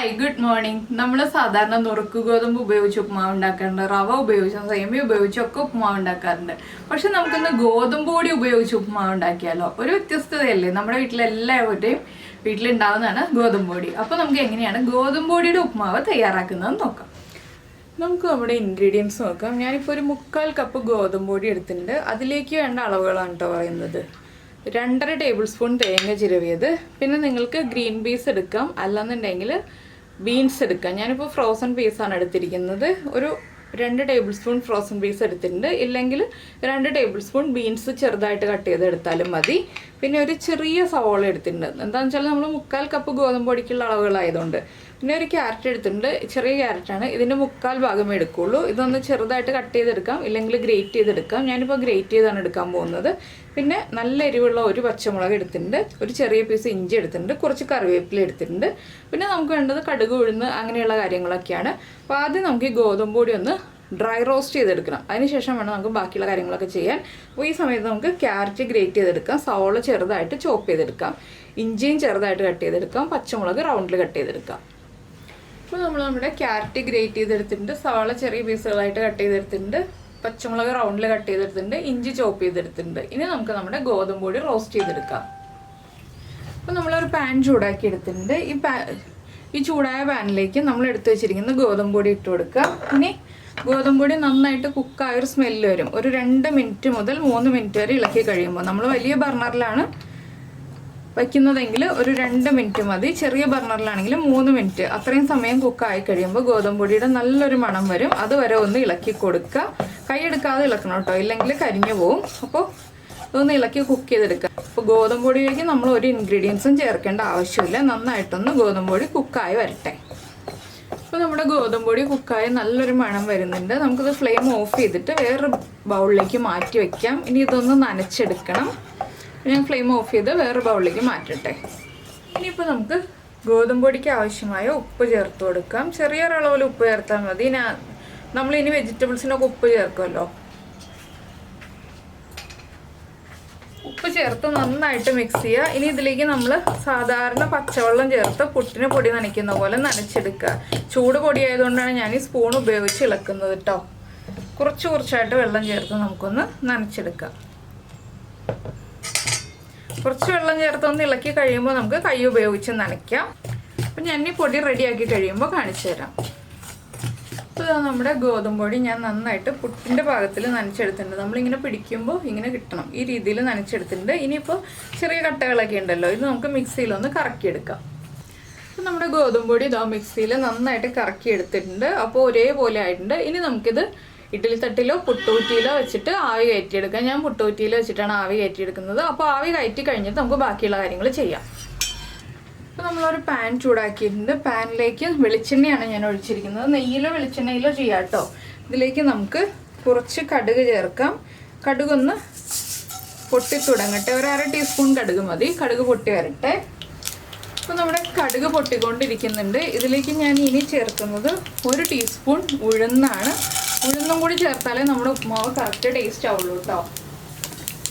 Hi good morning. നമ്മൾ സാധാരണ നുറുക്ക് ഗോതമ്പ് ഉപയോഗിച്ച് ഉപ്മാവ് ഉണ്ടാക്കാറുണ്ട്, റവ ഉപയോഗിച്ചും സേമിയ ഉപയോഗിച്ചൊക്കെ ഉപ്മാവ് ഉണ്ടാക്കാറുണ്ട്. പക്ഷെ നമുക്കിന്ന് ഗോതമ്പ് പൊടി ഉപയോഗിച്ച് ഉപ്മാവ് ഉണ്ടാക്കിയാലോ? ഒരു വ്യത്യസ്തതയല്ലേ? നമ്മുടെ വീട്ടിലെല്ലാവരുടെയും വീട്ടിലുണ്ടാകുന്നതാണ് ഗോതമ്പ് പൊടി. അപ്പോൾ നമുക്ക് എങ്ങനെയാണ് ഗോതമ്പ് പൊടിയുടെ ഉപ്മാവ് തയ്യാറാക്കുന്നതെന്ന് നോക്കാം. നമുക്ക് നമ്മുടെ ഇൻഗ്രീഡിയൻസ് നോക്കാം. ഞാനിപ്പോൾ ഒരു 3/4 കപ്പ് ഗോതമ്പ് പൊടി എടുത്തിട്ടുണ്ട്. അതിലേക്ക് വേണ്ട അളവുകളാണ് കേട്ടോ പറയുന്നത്. 2.5 ടേബിൾ സ്പൂൺ തേങ്ങ ചിരവിയത്, പിന്നെ നിങ്ങൾക്ക് ഗ്രീൻ പീസ് എടുക്കാം, അല്ലാന്നുണ്ടെങ്കിൽ ബീൻസ് എടുക്കാം. ഞാനിപ്പോൾ ഫ്രോസൺ പീസാണ് എടുത്തിരിക്കുന്നത്. ഒരു 2 ടേബിൾ സ്പൂൺ ഫ്രോസൺ പീസ് എടുത്തിട്ടുണ്ട്, ഇല്ലെങ്കിൽ 2 ടേബിൾ സ്പൂൺ ബീൻസ് ചെറുതായിട്ട് കട്ട് ചെയ്ത് എടുത്താലും മതി. പിന്നെ ഒരു ചെറിയ സവോള എടുത്തിട്ടുണ്ട്. എന്താണെന്ന് വെച്ചാൽ നമ്മൾ 3/4 കപ്പ് ഗോതമ്പ് പൊടിക്കുള്ള അളവുകളായതുകൊണ്ട്. പിന്നെ ഒരു ക്യാരറ്റ് എടുത്തിട്ടുണ്ട്, ചെറിയ ക്യാരറ്റാണ്. ഇതിൻ്റെ 3/4 ഭാഗമേ എടുക്കുകയുള്ളൂ. ഇതൊന്ന് ചെറുതായിട്ട് കട്ട് ചെയ്തെടുക്കാം, ഇല്ലെങ്കിൽ ഗ്രേറ്റ് ചെയ്തെടുക്കാം. ഞാനിപ്പോൾ ഗ്രേറ്റ് ചെയ്താണ് എടുക്കാൻ പോകുന്നത്. പിന്നെ നല്ല എരിവുള്ള ഒരു പച്ചമുളക് എടുത്തിട്ടുണ്ട്, ഒരു ചെറിയ പീസ് ഇഞ്ചി എടുത്തിട്ടുണ്ട്, കുറച്ച് കറിവേപ്പില എടുത്തിട്ടുണ്ട്. പിന്നെ നമുക്ക് വേണ്ടത് കടുക്, ഉഴുന്ന് അങ്ങനെയുള്ള കാര്യങ്ങളൊക്കെയാണ്. അപ്പോൾ ആദ്യം നമുക്ക് ഈ ഗോതമ്പ് പൊടി ഒന്ന് ഡ്രൈ റോസ്റ്റ് ചെയ്തെടുക്കണം. അതിനുശേഷം വേണം നമുക്ക് ബാക്കിയുള്ള കാര്യങ്ങളൊക്കെ ചെയ്യാൻ. അപ്പോൾ ഈ സമയത്ത് നമുക്ക് ക്യാരറ്റ് ഗ്രേറ്റ് ചെയ്തെടുക്കാം, സവോള ചെറുതായിട്ട് ചോപ്പ് ചെയ്തെടുക്കാം, ഇഞ്ചിയും ചെറുതായിട്ട് കട്ട് ചെയ്തെടുക്കാം, പച്ചമുളക് റൗണ്ടിൽ കട്ട് ചെയ്തെടുക്കാം. അപ്പോൾ നമ്മൾ നമ്മുടെ ക്യാരറ്റ് ഗ്രേറ്റ് ചെയ്തെടുത്തിട്ടുണ്ട്, സവാള ചെറിയ പീസുകളായിട്ട് കട്ട് ചെയ്തെടുത്തിട്ടുണ്ട്, പച്ചമുളക് റൗണ്ടിൽ കട്ട് ചെയ്തെടുത്തിട്ടുണ്ട്, ഇഞ്ചി ചോപ്പ് ചെയ്തെടുത്തിട്ടുണ്ട്. ഇനി നമുക്ക് നമ്മുടെ ഗോതമ്പ് പൊടി റോസ്റ്റ് ചെയ്തെടുക്കാം. അപ്പോൾ നമ്മളൊരു പാൻ ചൂടാക്കി എടുത്തിട്ടുണ്ട്. ഈ ചൂടായ പാനിലേക്ക് നമ്മൾ എടുത്തു വെച്ചിരിക്കുന്ന ഗോതമ്പ് പൊടി ഇട്ട് കൊടുക്കുക. ഇനി ഗോതമ്പ് പൊടി നന്നായിട്ട് കുക്കായ ഒരു സ്മെല്ല് വരും. ഒരു 2 മിനിറ്റ് മുതൽ 3 മിനിറ്റ് വരെ ഇളക്കി കഴിയുമ്പോൾ, നമ്മൾ വലിയ ബർണറിലാണ് വയ്ക്കുന്നതെങ്കിൽ ഒരു 2 മിനിറ്റ് മതി. ചെറിയ ബർണറിലാണെങ്കിൽ 3 മിനിറ്റ്. അത്രയും സമയം കുക്കായി കഴിയുമ്പോൾ ഗോതമ്പ് പൊടിയുടെ നല്ലൊരു മണം വരും. അതുവരെ ഒന്ന് ഇളക്കി കൊടുക്കുക. കൈ എടുക്കാതെ ഇളക്കണം കേട്ടോ, ഇല്ലെങ്കിൽ കരിഞ്ഞു പോവും. അപ്പോൾ ഇതൊന്ന് ഇളക്കി കുക്ക് ചെയ്തെടുക്കുക. അപ്പോൾ ഗോതമ്പ് പൊടിയിലേക്ക് നമ്മൾ ഒരു ഇൻഗ്രീഡിയൻസും ചേർക്കേണ്ട ആവശ്യമില്ല. നന്നായിട്ടൊന്ന് ഗോതമ്പ് പൊടി കുക്കായി വരട്ടെ. അപ്പോൾ നമ്മുടെ ഗോതമ്പ് പൊടി കുക്കായി നല്ലൊരു മണം വരുന്നുണ്ട്. നമുക്കിത് ഫ്ലെയിം ഓഫ് ചെയ്തിട്ട് വേറൊരു ബൗളിലേക്ക് മാറ്റി വയ്ക്കാം. ഇനി ഇതൊന്ന് നനച്ചെടുക്കണം. ഞാൻ ഫ്ലെയിം ഓഫ് ചെയ്ത് വേറെ ബൗളിലേക്ക് മാറ്റട്ടെ. ഇനിയിപ്പോൾ നമുക്ക് ഗോതമ്പ് പൊടിക്ക് ആവശ്യമായ ഉപ്പ് ചേർത്ത് കൊടുക്കാം. ചെറിയൊരളവിൽ ഉപ്പ് ചേർത്താൽ മതി. നമ്മളിനി വെജിറ്റബിൾസിനൊക്കെ ഉപ്പ് ചേർക്കുമല്ലോ. ഉപ്പ് ചേർത്ത് നന്നായിട്ട് മിക്സ് ചെയ്യുക. ഇനി ഇതിലേക്ക് നമ്മൾ സാധാരണ പച്ചവെള്ളം ചേർത്ത് പുട്ടിന് പൊടി നനയ്ക്കുന്ന പോലെ നനച്ചെടുക്കുക. ചൂട് പൊടിയായതുകൊണ്ടാണ് ഞാൻ ഈ സ്പൂൺ ഉപയോഗിച്ച് ഇളക്കുന്നത് കേട്ടോ. കുറച്ചായിട്ട് വെള്ളം ചേർത്ത് നമുക്കൊന്ന് നനച്ചെടുക്കാം. കുറച്ച് വെള്ളം ചേർത്ത് ഒന്ന് ഇളക്കി കഴിയുമ്പോൾ നമുക്ക് കൈ ഉപയോഗിച്ച് നനയ്ക്കാം. അപ്പം ഞാൻ ഈ പൊടി റെഡിയാക്കി കഴിയുമ്പോൾ കാണിച്ചു തരാം. അപ്പോൾ നമ്മുടെ ഗോതമ്പ് പൊടി ഞാൻ നന്നായിട്ട് പുട്ടിൻ്റെ പാകത്തിൽ നനച്ചെടുത്തിട്ടുണ്ട്. നമ്മളിങ്ങനെ പിടിക്കുമ്പോൾ ഇങ്ങനെ കിട്ടണം, ഈ രീതിയിൽ നനച്ചെടുത്തിട്ടുണ്ട്. ഇനിയിപ്പോൾ ചെറിയ കട്ടകളൊക്കെ ഉണ്ടല്ലോ, ഇത് നമുക്ക് മിക്സിയിലൊന്ന് കറക്കിയെടുക്കാം. അപ്പോൾ നമ്മുടെ ഗോതമ്പ് പൊടി ഇതാ മിക്സിയിൽ നന്നായിട്ട് കറക്കിയെടുത്തിട്ടുണ്ട്. അപ്പോൾ ഒരേപോലെ ആയിട്ടുണ്ട്. ഇനി നമുക്കിത് ഇഡ്ഡലി തട്ടിലോ പുട്ടുകുറ്റിയിലോ വെച്ചിട്ട് ആവി കയറ്റിയെടുക്കാം. ഞാൻ പുട്ടുകുറ്റിയിൽ വെച്ചിട്ടാണ് ആവി കയറ്റിയെടുക്കുന്നത്. അപ്പോൾ ആവി കയറ്റി കഴിഞ്ഞിട്ട് നമുക്ക് ബാക്കിയുള്ള കാര്യങ്ങൾ ചെയ്യാം. അപ്പോൾ നമ്മളൊരു പാൻ ചൂടാക്കിയിട്ടുണ്ട്. പാനിലേക്ക് വെളിച്ചെണ്ണയാണ് ഞാൻ ഒഴിച്ചിരിക്കുന്നത്. നെയ്യിലോ വെളിച്ചെണ്ണയിലോ ചെയ്യാം കേട്ടോ. ഇതിലേക്ക് നമുക്ക് കുറച്ച് കടുക് ചേർക്കാം. കടുകൊന്ന് പൊട്ടി തുടങ്ങട്ടെ. ഒരു 1/2 ടീസ്പൂൺ കടുക് മതി. കടുക് പൊട്ടി വരട്ടെ. അപ്പോൾ നമ്മുടെ കടുക് പൊട്ടിക്കൊണ്ടിരിക്കുന്നുണ്ട്. ഇതിലേക്ക് ഞാൻ ഇനി ചേർക്കുന്നത് 1 ടീസ്പൂൺ ഉഴുന്നാണ്. ഉഴുന്നും കൂടി ചേർത്താലേ നമ്മുടെ ഉപ്മാവ് കറക്റ്റ് ടേസ്റ്റ് ആവുള്ളൂ കേട്ടോ.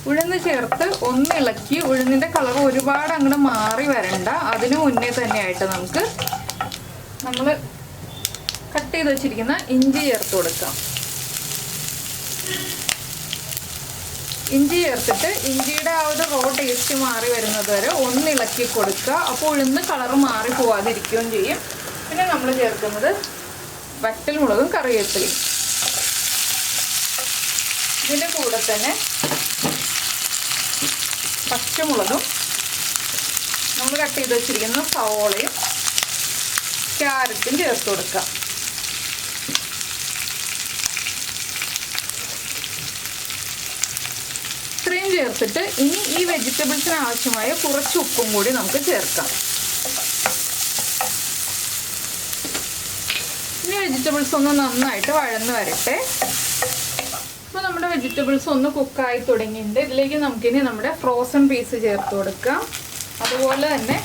ഉഴുന്ന് ചേർത്ത് ഒന്ന് ഇളക്കി, ഉഴുന്നിൻ്റെ കളർ ഒരുപാട് അങ്ങോട്ട് മാറി വരണ്ട. അതിന് മുന്നേ തന്നെയായിട്ട് നമുക്ക് നമ്മൾ കട്ട് ചെയ്ത് വെച്ചിരിക്കുന്ന ഇഞ്ചി ചേർത്ത് കൊടുക്കാം. ഇഞ്ചി ചേർത്തിട്ട് ഇഞ്ചിയുടെ ആ ഒരു റോ ടേസ്റ്റ് മാറി വരുന്നത് വരെ ഒന്ന് ഇളക്കി കൊടുക്കുക. അപ്പോൾ ഉഴുന്ന് കളർ മാറി പോവാതിരിക്കുകയും ചെയ്യും. പിന്നെ നമ്മൾ ചേർക്കുന്നത് വറ്റൽ മുളകും കറിവേപ്പിലയും. ഇതിൻ്റെ കൂടെ തന്നെ പച്ചമുളകും നമ്മൾ കട്ട് ചെയ്ത് വെച്ചിരിക്കുന്ന സവോളയും ക്യാരറ്റും ചേർത്ത് കൊടുക്കാം. ഇത്രയും ചേർത്തിട്ട് ഇനി ഈ വെജിറ്റബിൾസിന് ആവശ്യമായ കുറച്ച് ഉപ്പും കൂടി നമുക്ക് ചേർക്കാം. ഇനി വെജിറ്റബിൾസ് ഒന്ന് നന്നായിട്ട് വഴന്ന് വരട്ടെ. അപ്പോൾ നമ്മുടെ വെജിറ്റബിൾസ് ഒന്ന് കുക്കായി തുടങ്ങിയിട്ടുണ്ട്. ഇതിലേക്ക് നമുക്കിനി നമ്മുടെ ഫ്രോസൺ പീസ് ചേർത്ത് കൊടുക്കാം. അതുപോലെ തന്നെ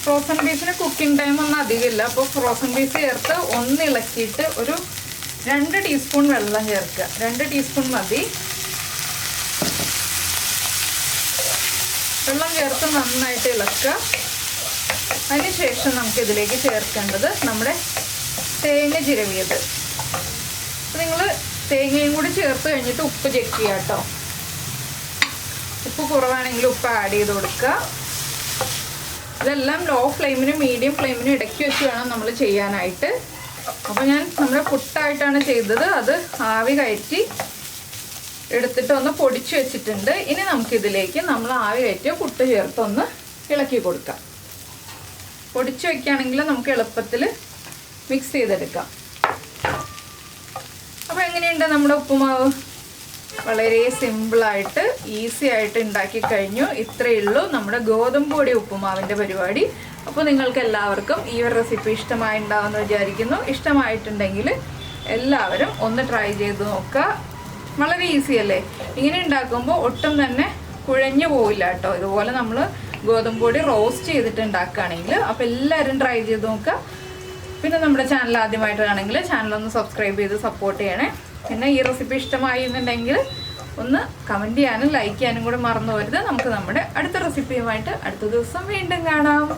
ഫ്രോസൺ പീസിന് കുക്കിംഗ് ടൈം ഒന്നും അധികമില്ല. അപ്പോൾ ഫ്രോസൺ പീസ് ചേർത്ത് ഒന്ന് ഇളക്കിയിട്ട് ഒരു 2 ടീസ്പൂൺ വെള്ളം ചേർക്കുക. 2 ടീസ്പൂൺ മതി. വെള്ളം ചേർത്ത് നന്നായിട്ട് ഇളക്കുക. അതിനുശേഷം നമുക്കിതിലേക്ക് ചേർക്കേണ്ടത് നമ്മുടെ തേങ്ങ ചിരവിയത്. നിങ്ങൾ തേങ്ങയും കൂടി ചേർത്ത് കഴിഞ്ഞിട്ട് ഉപ്പ് ചെക്ക് ചെയ്യുക കേട്ടോ. ഉപ്പ് കുറവാണെങ്കിൽ ഉപ്പ് ആഡ് ചെയ്ത് കൊടുക്കുക. ഇതെല്ലാം ലോ ഫ്ലെയിമിനും മീഡിയം ഫ്ലെയിമിനും ഇടയ്ക്ക് വെച്ച് വേണം നമ്മൾ ചെയ്യാനായിട്ട്. അപ്പോൾ ഞാൻ നമ്മുടെ പുട്ടായിട്ടാണ് ചെയ്തത്. അത് ആവി കയറ്റി എടുത്തിട്ട് ഒന്ന് പൊടിച്ച് വെച്ചിട്ടുണ്ട്. ഇനി നമുക്കിതിലേക്ക് നമ്മൾ ആവി കയറ്റിയ പുട്ട് ചേർത്തൊന്ന് ഇളക്കി കൊടുക്കാം. പൊടിച്ച് വയ്ക്കുകയാണെങ്കിൽ നമുക്ക് എളുപ്പത്തിൽ മിക്സ് ചെയ്തെടുക്കാം. അപ്പോൾ എങ്ങനെയുണ്ട് നമ്മുടെ ഉപ്പുമാവ്? വളരെ സിമ്പിളായിട്ട് ഈസി ആയിട്ട് ഉണ്ടാക്കി കഴിഞ്ഞു. ഇത്രയേ ഉള്ളൂ നമ്മുടെ ഗോതമ്പ് പൊടി ഉപ്പുമാവിൻ്റെ പരിപാടി. അപ്പോൾ നിങ്ങൾക്ക് എല്ലാവർക്കും ഈ ഒരു റെസിപ്പി ഇഷ്ടമായിട്ടുണ്ടാവുമെന്ന് വിചാരിക്കുന്നു. ഇഷ്ടമായിട്ടുണ്ടെങ്കിൽ എല്ലാവരും ഒന്ന് ട്രൈ ചെയ്ത് നോക്കുക. വളരെ ഈസി അല്ലേ? ഇങ്ങനെ ഉണ്ടാക്കുമ്പോൾ ഒട്ടും തന്നെ കുഴഞ്ഞു പോവില്ല കേട്ടോ. ഇതുപോലെ നമ്മൾ ഗോതമ്പ് പൊടി റോസ്റ്റ് ചെയ്തിട്ട് ഉണ്ടാക്കുകയാണെങ്കിൽ. അപ്പോൾ എല്ലാവരും ട്രൈ ചെയ്ത് നോക്കുക. പിന്നെ നമ്മുടെ ചാനൽ ആദ്യമായിട്ടാണെങ്കിൽ ചാനലൊന്ന് സബ്സ്ക്രൈബ് ചെയ്ത് സപ്പോർട്ട് ചെയ്യണേ. പിന്നെ ഈ റെസിപ്പി ഇഷ്ടമായി എന്നുണ്ടെങ്കിൽ ഒന്ന് കമൻറ്റ് ചെയ്യാനും ലൈക്ക് ചെയ്യാനും കൂടെ മറന്നു പോകരുത്. നമുക്ക് നമ്മുടെ അടുത്ത റെസിപ്പിയുമായിട്ട് അടുത്ത ദിവസം വീണ്ടും കാണാം.